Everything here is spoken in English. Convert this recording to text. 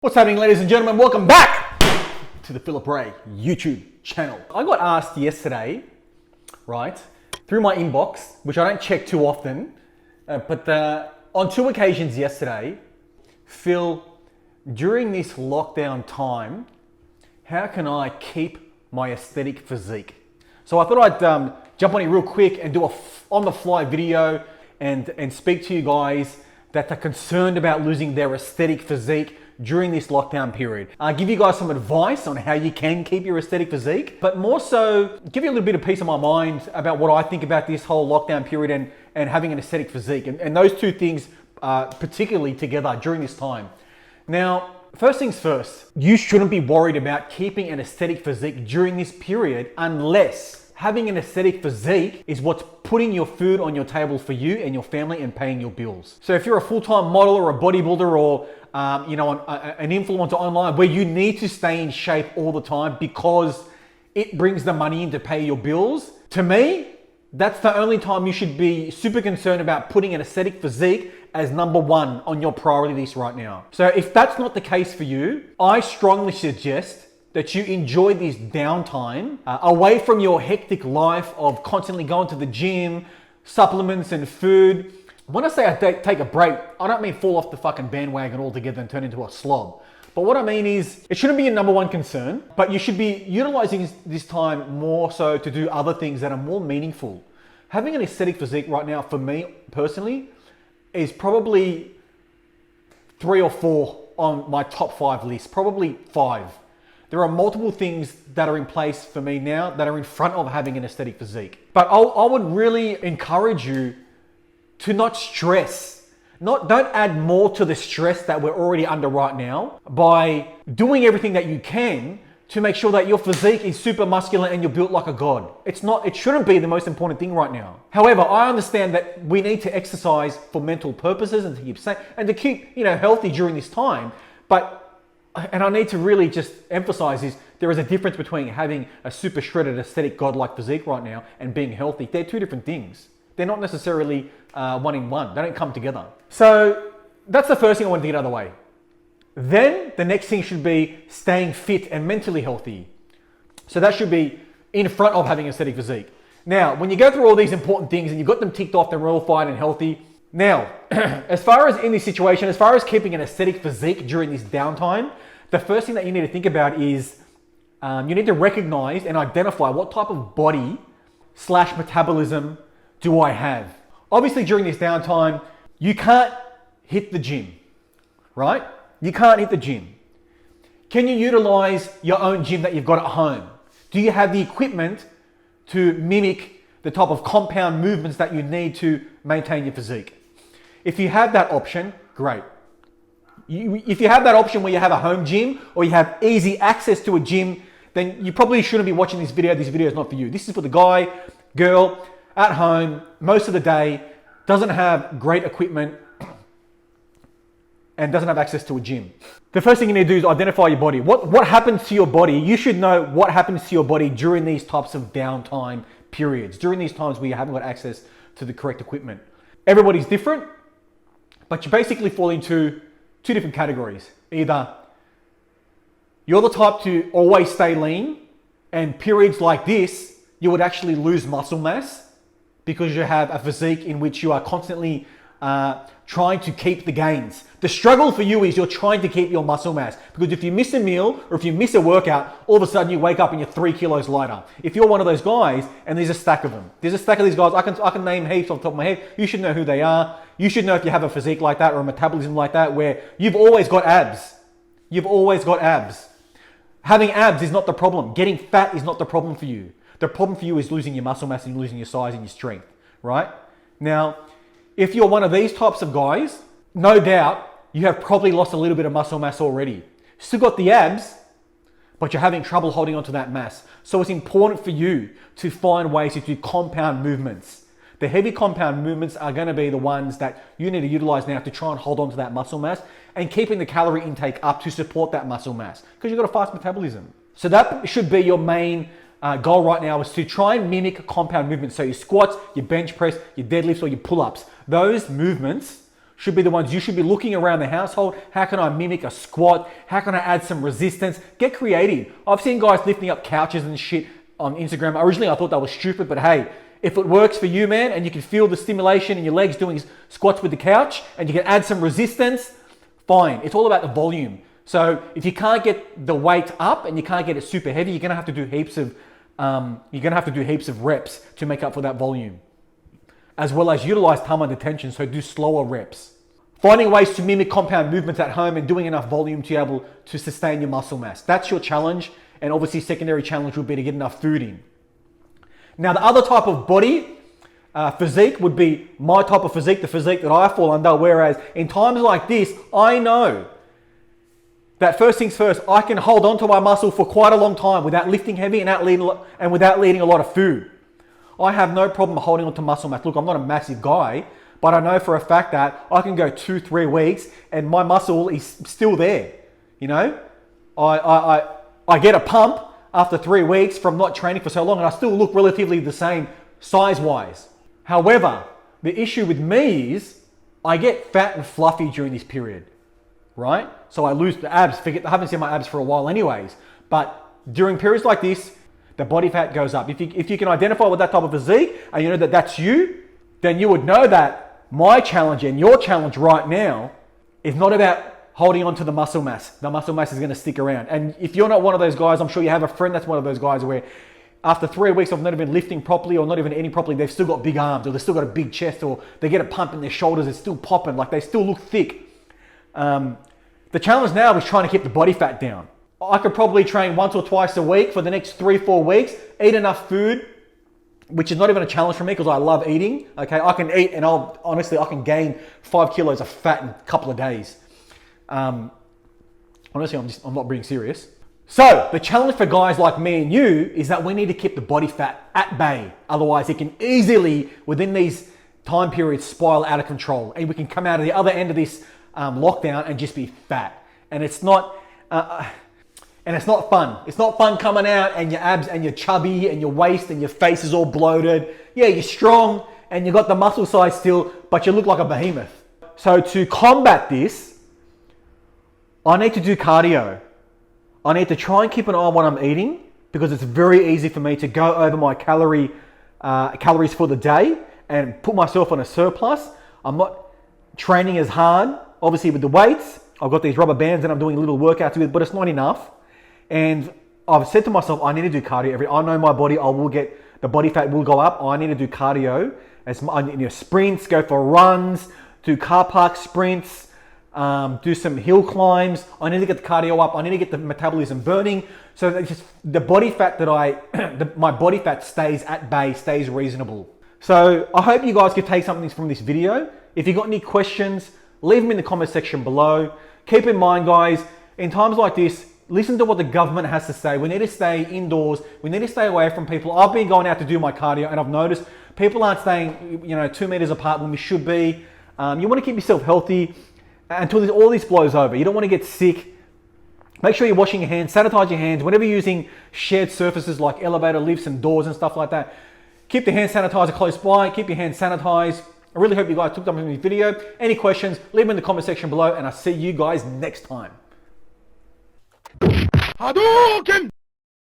What's happening, ladies and gentlemen? Welcome back to the Philip Ray YouTube channel. I got asked yesterday, right, through my inbox, which I don't check too often, but on two occasions yesterday, Phil, during this lockdown time, how can I keep my aesthetic physique? So I thought I'd jump on here real quick and do a on-the-fly video and speak to you guys that are concerned about losing their aesthetic physique during this lockdown period. Give you guys some advice on how you can keep your aesthetic physique, but more so give you a little bit of peace of my mind about what I think about this whole lockdown period and having an aesthetic physique. And those two things particularly together during this time. Now, first things first, you shouldn't be worried about keeping an aesthetic physique during this period unless having an aesthetic physique is what's putting your food on your table for you and your family and paying your bills. So if you're a full-time model or a bodybuilder or an influencer online where you need to stay in shape all the time because it brings the money in to pay your bills, to me, that's the only time you should be super concerned about putting an aesthetic physique as number one on your priority list right now. So if that's not the case for you, I strongly suggest that you enjoy this downtime away from your hectic life of constantly going to the gym, supplements and food. When I say I take a break, I don't mean fall off the fucking bandwagon altogether and turn into a slob. But what I mean is, it shouldn't be your number one concern, but you should be utilizing this time more so to do other things that are more meaningful. Having an aesthetic physique right now, for me personally, is probably 3 or 4 on my top 5 list, probably 5. There are multiple things that are in place for me now that are in front of having an aesthetic physique. But I would really encourage you to not stress. Don't add more to the stress that we're already under right now by doing everything that you can to make sure that your physique is super muscular and you're built like a god. It shouldn't be the most important thing right now. However, I understand that we need to exercise for mental purposes and to keep safe and to keep, healthy during this time. And I need to really just emphasize is there is a difference between having a super shredded aesthetic godlike physique right now and being healthy. They're two different things. They're not necessarily one in one. They don't come together. So that's the first thing I want to get out of the way. Then the next thing should be staying fit and mentally healthy. So that should be in front of having an aesthetic physique. Now, when you go through all these important things and you've got them ticked off, they're all fine and healthy. Now, as far as in this situation, as far as keeping an aesthetic physique during this downtime, the first thing that you need to think about is you need to recognize and identify what type of body / metabolism do I have. Obviously, during this downtime, you can't hit the gym, right? You can't hit the gym. Can you utilize your own gym that you've got at home? Do you have the equipment to mimic the type of compound movements that you need to maintain your physique? If you have that option, great. If you have that option where you have a home gym or you have easy access to a gym, then you probably shouldn't be watching this video. This video is not for you. This is for the guy, girl, at home, most of the day, doesn't have great equipment and doesn't have access to a gym. The first thing you need to do is identify your body. What happens to your body? You should know what happens to your body during these types of downtime periods, during these times where you haven't got access to the correct equipment. Everybody's different, but you basically fall into 2 different categories. Either you're the type to always stay lean, and periods like this, you would actually lose muscle mass because you have a physique in which you are constantly trying to keep the gains. The struggle for you is you're trying to keep your muscle mass, because if you miss a meal or if you miss a workout, all of a sudden you wake up and you're 3 kilos lighter. If you're one of those guys, and there's a stack of them, there's a stack of these guys, I can name heaps off the top of my head. You should know who they are. You should know if you have a physique like that or a metabolism like that where you've always got abs. You've always got abs. Having abs is not the problem. Getting fat is not the problem for you. The problem for you is losing your muscle mass and losing your size and your strength, right? Now, if you're one of these types of guys, no doubt you have probably lost a little bit of muscle mass already. Still got the abs, but you're having trouble holding onto that mass. So it's important for you to find ways to do compound movements. The heavy compound movements are going to be the ones that you need to utilize now to try and hold on to that muscle mass and keeping the calorie intake up to support that muscle mass because you've got a fast metabolism. So that should be your main goal right now, is to try and mimic compound movements. So your squats, your bench press, your deadlifts or your pull-ups, those movements should be the ones you should be looking around the household. How can I mimic a squat? How can I add some resistance? Get creative. I've seen guys lifting up couches and shit on Instagram. Originally, I thought that was stupid, but hey, if it works for you, man, and you can feel the stimulation in your legs doing squats with the couch, and you can add some resistance, fine. It's all about the volume. So if you can't get the weight up and you can't get it super heavy, you're gonna have to do heaps of reps to make up for that volume, as well as utilize time under tension. So do slower reps. Finding ways to mimic compound movements at home and doing enough volume to be able to sustain your muscle mass. That's your challenge. And obviously secondary challenge would be to get enough food in. Now the other type of body physique would be my type of physique, the physique that I fall under. Whereas in times like this, I know that first things first, I can hold on to my muscle for quite a long time without lifting heavy and without eating a lot of food. I have no problem holding on to muscle mass. Look, I'm not a massive guy, but I know for a fact that I can go 2-3 weeks and my muscle is still there. You know, I get a pump after 3 weeks from not training for so long, and I still look relatively the same size-wise. However, the issue with me is I get fat and fluffy during this period, right? So I lose the abs. I haven't seen my abs for a while anyways. But during periods like this, the body fat goes up. If you can identify with that type of physique and you know that that's you, then you would know that my challenge and your challenge right now is not about holding on to the muscle mass. The muscle mass is going to stick around. And if you're not one of those guys, I'm sure you have a friend that's one of those guys where after 3 weeks of not even lifting properly or not even eating properly, they've still got big arms or they've still got a big chest or they get a pump in their shoulders, it's still popping, like they still look thick. The challenge now is trying to keep the body fat down. I could probably train once or twice a week for the next 3-4 weeks, eat enough food, which is not even a challenge for me because I love eating. Okay, I can eat and I can gain 5 kilos of fat in a couple of days. Honestly, I'm not being serious. So the challenge for guys like me and you is that we need to keep the body fat at bay. Otherwise, it can easily, within these time periods, spiral out of control, and we can come out of the other end of this lockdown and just be fat. And it's not fun. It's not fun coming out and your abs and you're chubby and your waist and your face is all bloated. Yeah, you're strong and you got the muscle size still, but you look like a behemoth. So to combat this, I need to do cardio. I need to try and keep an eye on what I'm eating because it's very easy for me to go over my calories for the day and put myself on a surplus. I'm not training as hard, obviously with the weights. I've got these rubber bands and I'm doing little workouts with, but it's not enough. And I've said to myself, I need to do cardio I know my body, the body fat will go up. I need to do cardio. Sprints, go for runs, do car park sprints, do some hill climbs. I need to get the cardio up. I need to get the metabolism burning so that just the body fat my body fat stays at bay, stays reasonable. So I hope you guys could take something from this video. If you got any questions, leave them in the comment section below. Keep in mind, guys, in times like this, listen to what the government has to say. We need to stay indoors. We need to stay away from people. I've been going out to do my cardio and I've noticed people aren't staying 2 meters apart when we should be. You want to keep yourself healthy until all this blows over. You don't want to get sick. Make sure you're washing your hands, sanitize your hands. Whenever you're using shared surfaces like elevator lifts and doors and stuff like that, keep the hand sanitizer close by, keep your hands sanitized. I really hope you guys took something from this video. Any questions, leave them in the comment section below and I'll see you guys next time. Hadouken!